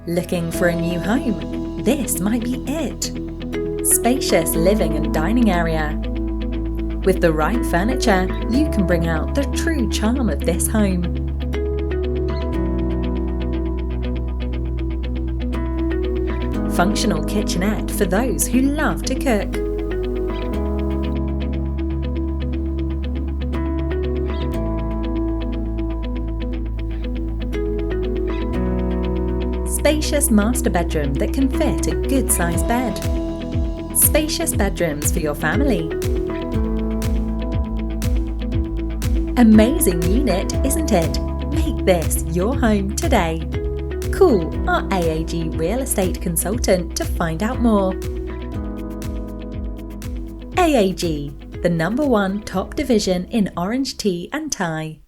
Looking for a new home? This might be it. Spacious living and dining area. With the right furniture, you can bring out the true charm of this home. Functional kitchenette for those who love to cook. Spacious master bedroom that can fit a good-sized bed. Spacious bedrooms for your family. Amazing unit, isn't it? Make this your home today. Call our AAG Real Estate Consultant to find out more. AAG, the #1 top division in orange tea and tie.